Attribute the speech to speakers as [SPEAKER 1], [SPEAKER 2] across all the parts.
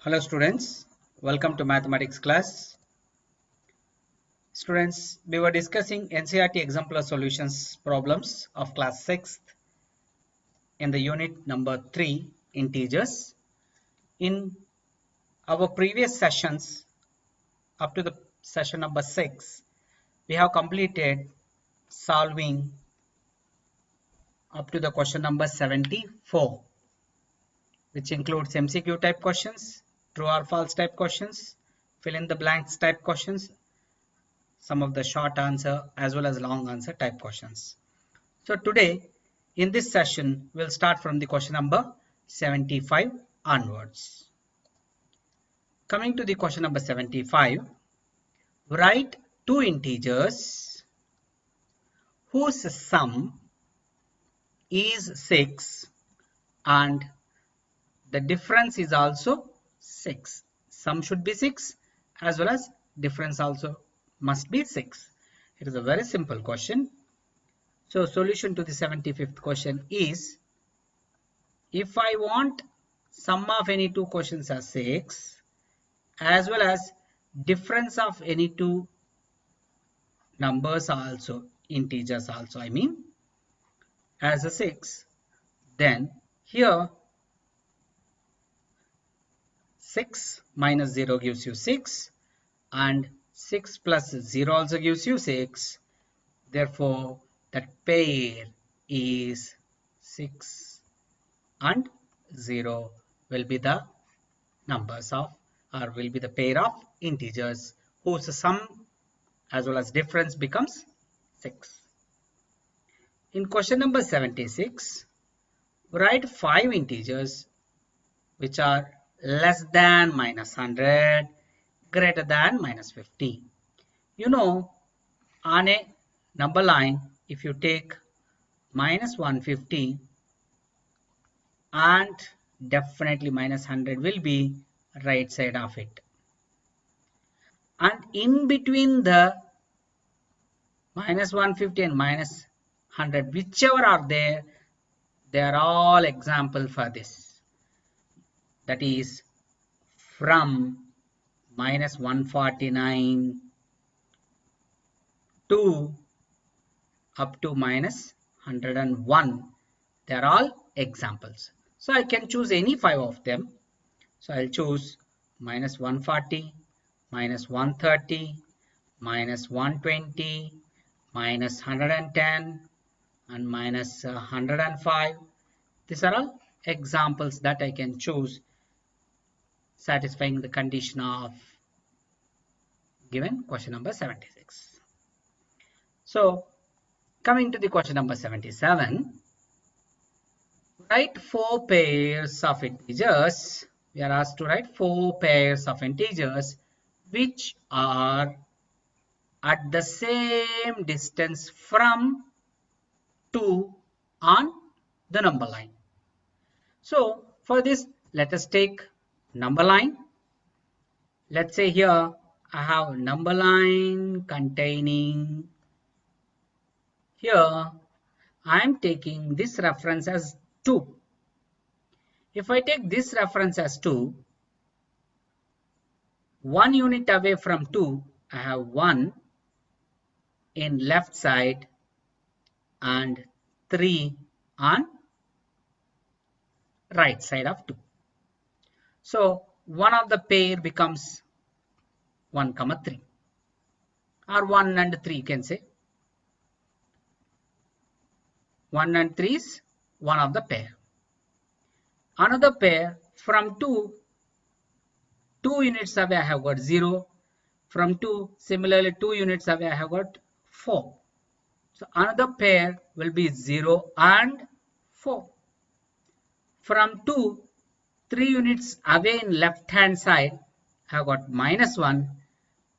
[SPEAKER 1] Hello students, welcome to mathematics class. Students, we were discussing NCERT exemplar solutions problems of class 6th in the unit number 3 integers. In our previous sessions up to the session number 6, we have completed solving up to the question number 74, which includes MCQ type questions, true or false type questions, fill in the blanks type questions, some of the short answer as well as long answer type questions. So today in this session we'll start from the question number 75 onwards. Coming to the question number 75, write two integers whose sum is 6 and the difference is also 6. Sum should be 6 as well as difference also must be 6. It is a very simple question. So solution to the 75th question is, if I want sum of any two questions as 6 as well as difference of any two numbers also, integers also I mean, as a 6, then here 6 minus 0 gives you 6 and 6 plus 0 also gives you 6. Therefore, that pair is 6 and 0 will be the numbers of, or will be the pair of integers whose sum as well as difference becomes 6. In question number 76, write 5 integers which are less than minus 100, greater than minus 50. You know, on a number line, if you take minus 150 and definitely minus 100 will be right side of it, and in between the minus 150 and minus 100, whichever are there, they are all example for this. That is from minus 149 to up to minus 101. They are all examples. So I can choose any 5 of them. So I'll choose minus 140, minus 130, minus 120, minus 110 and minus 105. These are all examples that I can choose satisfying the condition of given question number 76. So coming to the question number 77, write 4 pairs of integers. We are asked to write 4 pairs of integers which are at the same distance from 2 on the number line. So for this, let us take number line. Let's say here I have number line containing, here I am taking this reference as 2. If I take this reference as 2, 1 unit away from 2, I have 1 in left side and 3 on right side of 2. So one of the pair becomes 1, 3 or 1 and 3 you can say. 1 and 3 is one of the pair. Another pair from 2 units away I have got 0. From 2 similarly 2 units away I have got 4. So another pair will be 0 and 4. From 2 3 units away in left hand side I have got minus 1.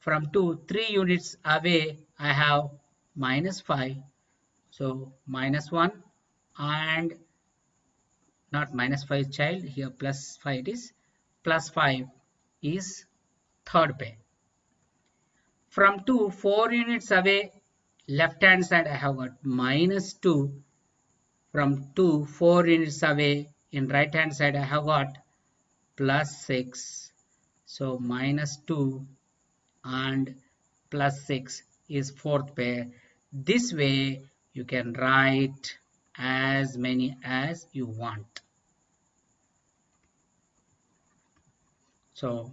[SPEAKER 1] From 2 3 units away I have minus 5. So minus 1 and not minus 5 child, here plus 5 it is, plus 5 is third pair. From 2 4 units away left hand side I have got minus 2. From 2 4 units away in right hand side I have got plus 6. So minus 2 and plus 6 is fourth pair. This way you can write as many as you want. So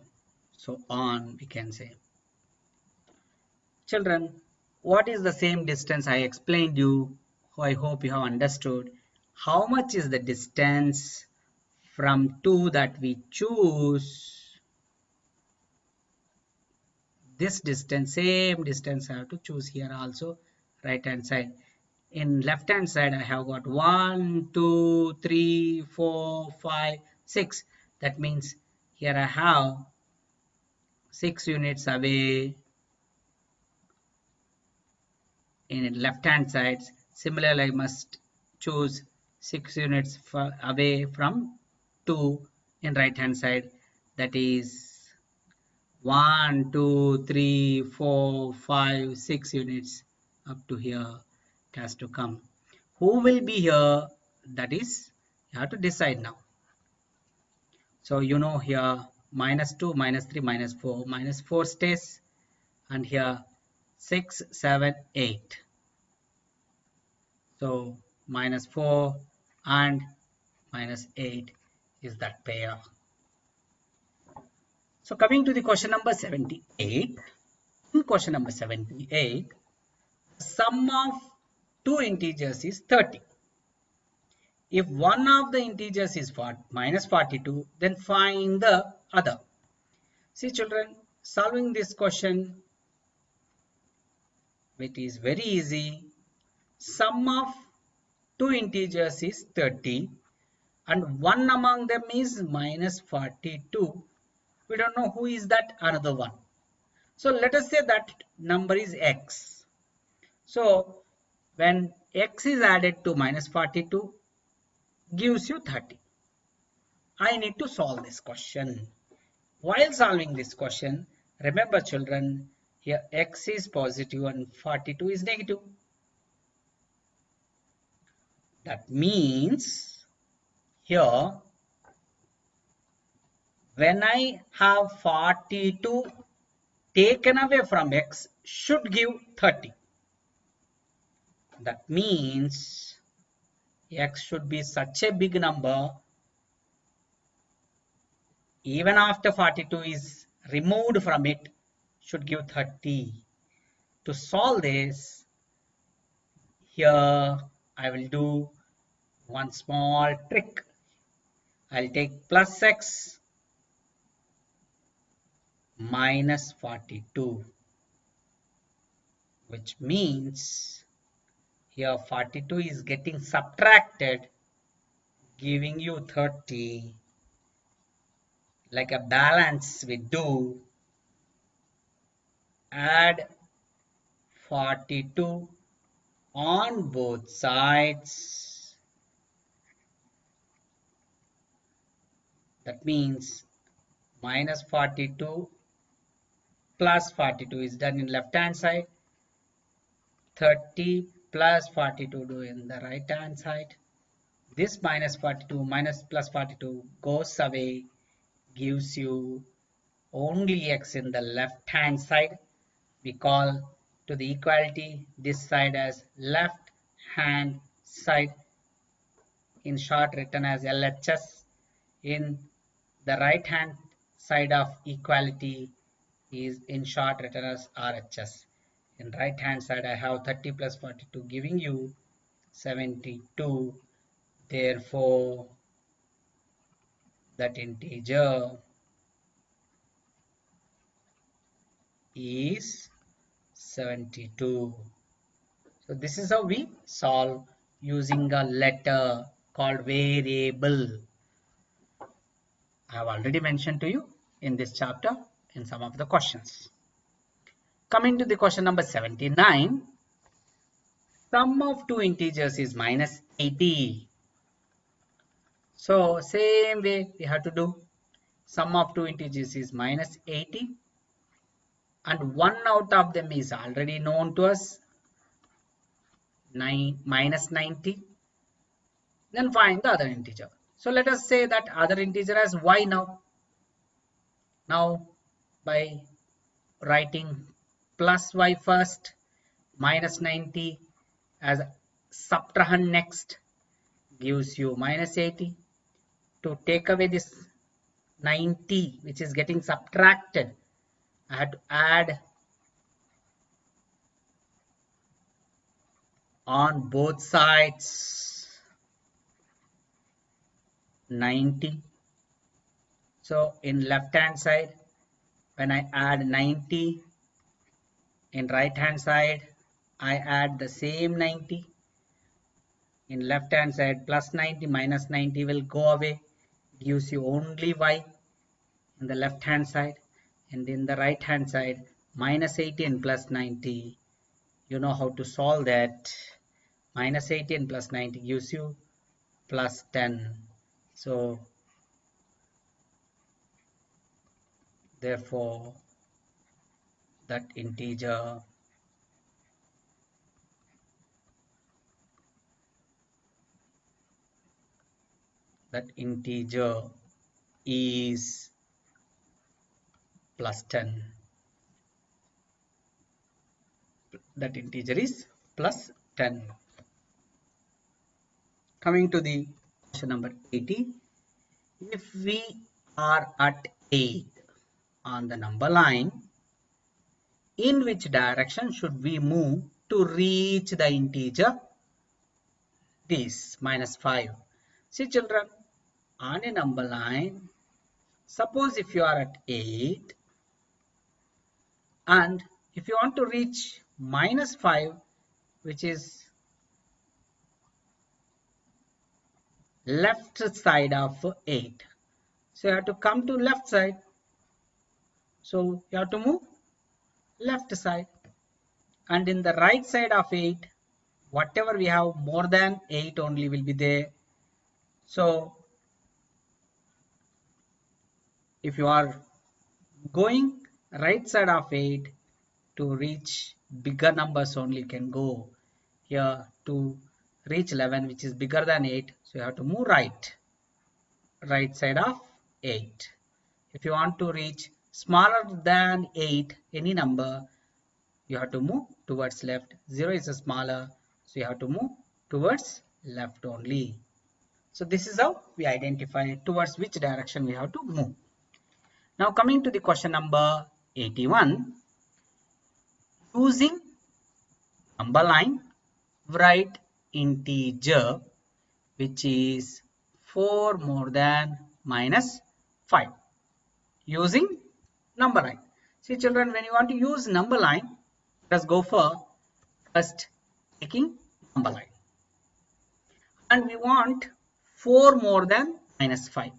[SPEAKER 1] on we can say. Children, what is the same distance I explained you? I hope you have understood. How much is the distance from 2 that we choose? This distance, same distance I have to choose here also, right hand side. In left hand side I have got 1, 2, 3, 4, 5, 6. That means here I have 6 units away in left hand side. Similarly, I must choose 6 units away from 2 in right hand side. That is 1, 2, 3, 4, 5, 6 units up to here. It has to come. Who will be here? That is, you have to decide now. So you know here minus 2, minus 3, minus 4 stays, and here 6, 7, 8. So minus 4 and minus 8 is that pair. So coming to the question number 78. In question number 78, the sum of two integers is 30. If one of the integers is minus 42, then find the other. See children, solving this question, it is very easy. Sum of two integers is 30 and one among them is minus 42. We don't know who is that another one. So let us say that number is x. So when x is added to minus 42 gives you 30. I need to solve this question. While solving this question, remember children, here x is positive and 42 is negative. That means here when I have 42 taken away from x should give 30. That means x should be such a big number, even after 42 is removed from it, should give 30. To solve this, here I will do one small trick. I'll take plus x minus 42, which means here 42 is getting subtracted, giving you 30. Like a balance we do, add 42 on both sides. That means minus 42 plus 42 is done in left hand side. 30 plus 42 do in the right hand side. This minus 42 minus plus 42 goes away, gives you only x in the left hand side. We call to the equality this side as left hand side, in short written as LHS. In the right hand side of equality is in short written as RHS. In right hand side I have 30 plus 42 giving you 72. Therefore that integer is 72. So this is how we solve using a letter called variable. I have already mentioned to you in this chapter in some of the questions. Coming to the question number 79. Sum of two integers is minus 80. So same way we have to do. Sum of two integers is minus 80 and one out of them is already known to us, minus 90. Then find the other integer. So let us say that other integer as y now. Now by writing plus y first, minus 90 as subtrahend next gives you minus 80. To take away this 90 which is getting subtracted, I had to add on both sides 90. So in left hand side, when I add 90, in right hand side I add the same 90. In left hand side plus 90 minus 90 will go away, gives you only y in the left hand side, and in the right hand side minus 80 and plus 90. You know how to solve that. Minus 80 and plus 90 gives you plus 10. So therefore that integer is plus 10. That integer is plus 10. Coming to the question number 80. If we are at 8 on the number line, in which direction should we move to reach the integer this minus 5? See children, on a number line, suppose if you are at 8 and if you want to reach minus 5, which is left side of 8, so you have to come to left side, so you have to move left side, and in the right side of 8 whatever we have more than 8 only will be there. So if you are going right side of 8, to reach bigger numbers only can go here. To reach 11 which is bigger than 8, so you have to move right side of 8. If you want to reach smaller than 8 any number, you have to move towards left. 0 is a smaller, so you have to move towards left only. So this is how we identify towards which direction we have to move. Now coming to the question number 81. Using number line, write integer which is 4 more than minus 5. Using number line. See children, when you want to use number line, let us go for first taking number line. And we want 4 more than minus 5.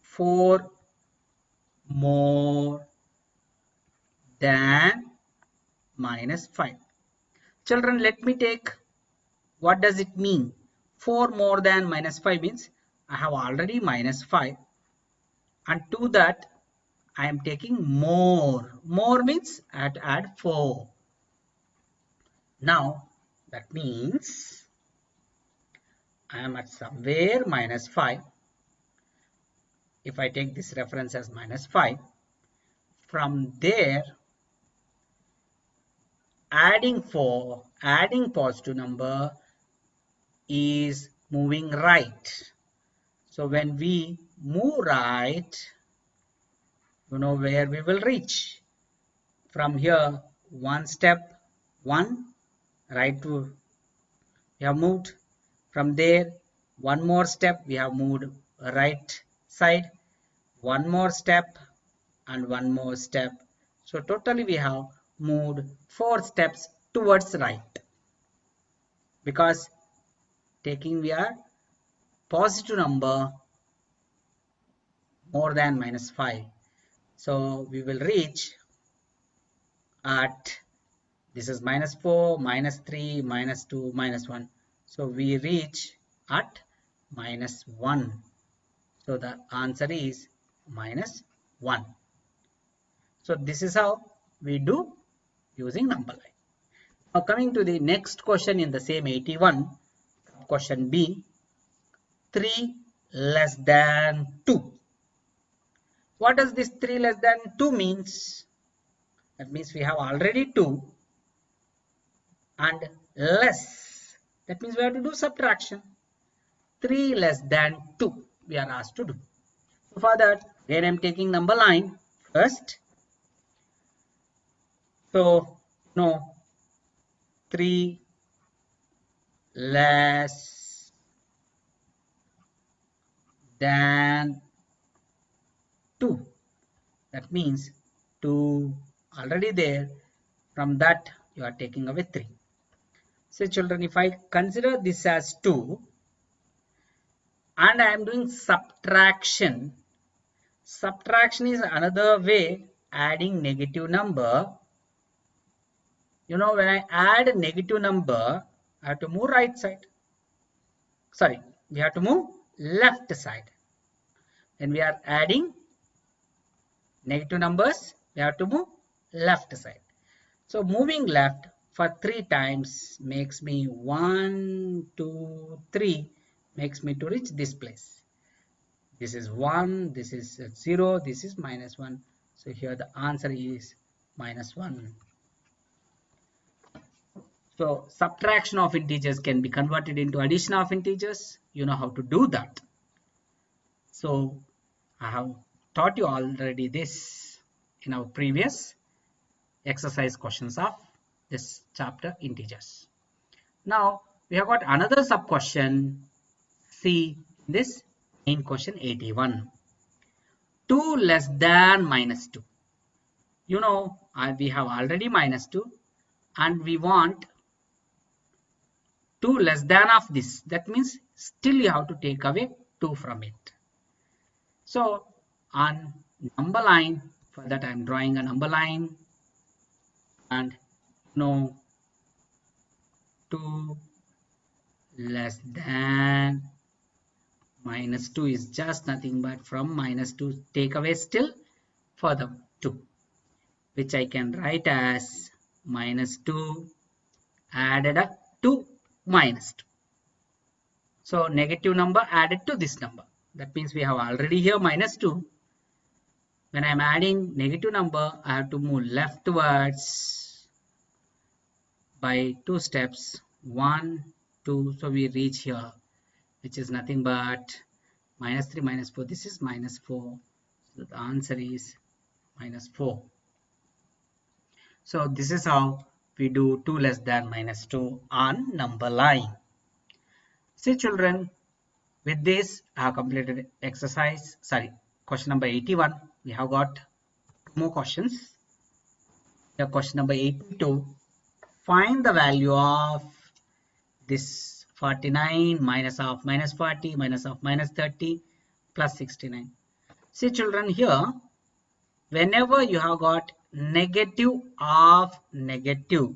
[SPEAKER 1] 4 more than minus 5. Children, let me take, what does it mean? 4 more than minus 5 means I have already minus 5, and to that I am taking more. More means I have to add 4. Now that means I am at somewhere minus 5. If I take this reference as minus 5, from there adding positive number is moving right. So when we move right, you know where we will reach. From here, one step, one right to we have moved. From there, one more step, we have moved right side, one more step and one more step. So totally we have moved 4 steps towards right, because taking we are positive number more than minus 5. So we will reach at, this is minus 4, minus 3, minus 2, minus 1. So we reach at minus 1. So the answer is minus 1. So this is how we do using number line. Now coming to the next question in the same 81, question B, 3 less than 2. What does this 3 less than 2 means? That means we have already 2 and less. That means we have to do subtraction. 3 less than 2 we are asked to do. So for that, again I am taking number line first. So no, 3 less than 2. That means 2 already there. From that you are taking away 3. So children, if I consider this as 2 and I am doing subtraction. Subtraction is another way adding negative number. You know, when I add a negative number, I have to move right side. Sorry, we have to move left side. When we are adding negative numbers, we have to move left side. So moving left for 3 times makes me 1, 2, 3, makes me to reach this place. This is 1, this is 0, this is minus 1. So here the answer is minus 1. So subtraction of integers can be converted into addition of integers. You know how to do that. So I have taught you already this in our previous exercise questions of this chapter, integers. Now we have got another sub question. See this main question 81. 2 less than minus 2. You know, we have already minus 2 and we want 2 less than of this. That means still you have to take away 2 from it. So on number line, for that I am drawing a number line, and no, 2 less than minus 2 is just nothing but from minus 2 take away still further 2, which I can write as minus 2 added up to minus 2. So negative number added to this number. That means we have already here minus 2. When I am adding negative number, I have to move leftwards by 2 steps. 1, 2. So we reach here, which is nothing but minus 3 minus 4. This is minus 4. So the answer is minus 4. So this is how we do 2 less than minus 2 on number line. See children, with this I have completed question number 81. We have got 2 more questions. Here question number 82. Find the value of this 49 minus of minus 40 minus of minus 30 plus 69. See children, here whenever you have got negative of negative,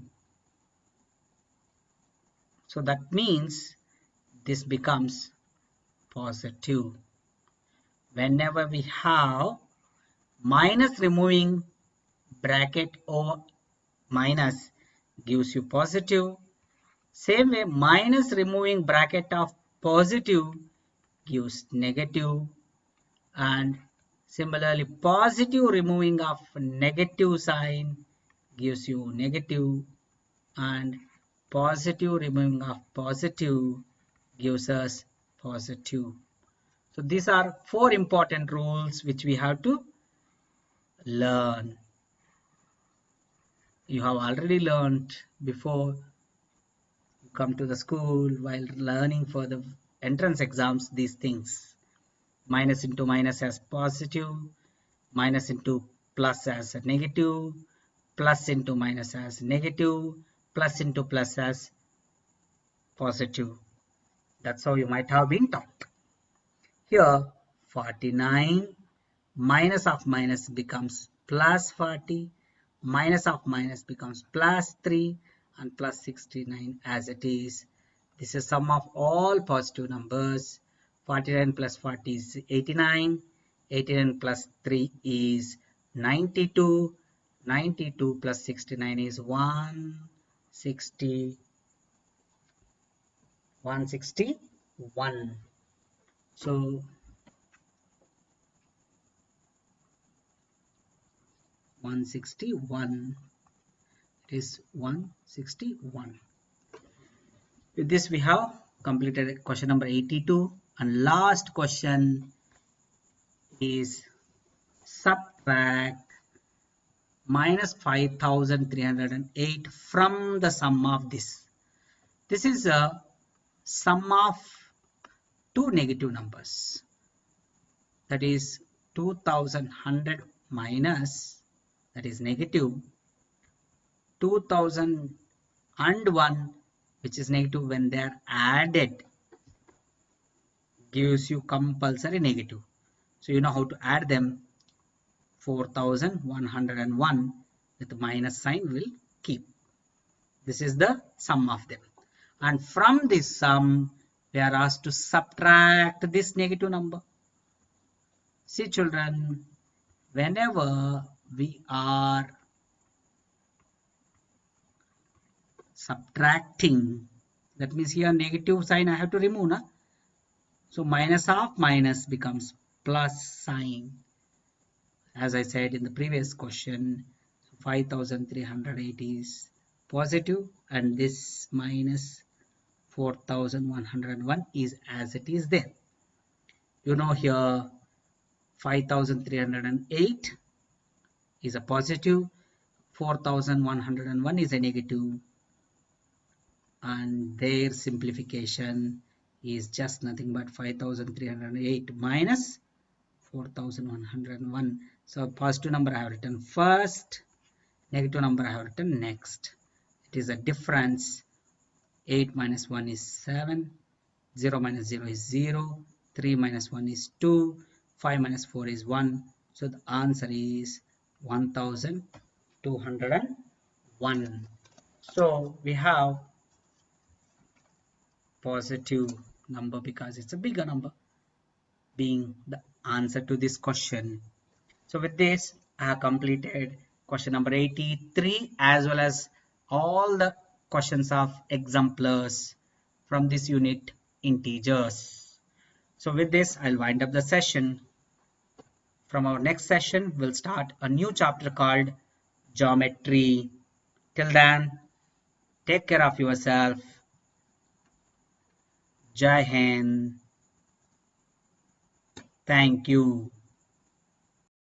[SPEAKER 1] so that means this becomes positive. Whenever we have minus removing bracket or minus gives you positive. Same way, minus removing bracket of positive gives negative, and similarly positive removing of negative sign gives you negative, and positive removing of positive gives us positive. So these are 4 important rules which we have to learn. You have already learned before you come to the school while learning for the entrance exams these things. Minus into minus as positive, minus into plus as a negative, plus into minus as negative, plus into plus as positive. That's how you might have been taught. Here 49 minus of minus becomes plus 40, minus of minus becomes plus 3, and plus 69 as it is. This is sum of all positive numbers. 49 plus 40 is 89, 89 plus 3 is 92, 92 plus 69 is 161. So 161. It is 161. With this we have completed question number 82, and last question is subtract minus 5308 from the sum of this. This is a sum of two negative numbers, that is 2100 minus, that is negative 2001, which is negative. When they are added, gives you compulsory negative. So you know how to add them. 4101 with the minus sign will keep. This is the sum of them, and from this sum we are asked to subtract this negative number. See children, whenever we are subtracting, that means here negative sign I have to remove, na? So minus of minus becomes plus sign. As I said in the previous question, 5380 is positive, and this minus 4101 is as it is there. You know here 5308 is a positive, 4101 is a negative, and their simplification is just nothing but 5308 minus 4101. So positive number I have written first, negative number I have written next. It is a difference. 8 minus 1 is 7, 0 minus 0 is 0, 3 minus 1 is 2, 5 minus 4 is 1. So the answer is 1201. So we have positive number because it's a bigger number being the answer to this question. So with this I have completed question number 83 as well as all the questions of exemplars from this unit integers. So with this I'll wind up the session. From our next session we'll start a new chapter called geometry. Till then, take care of yourself. Jai Hind. Thank you.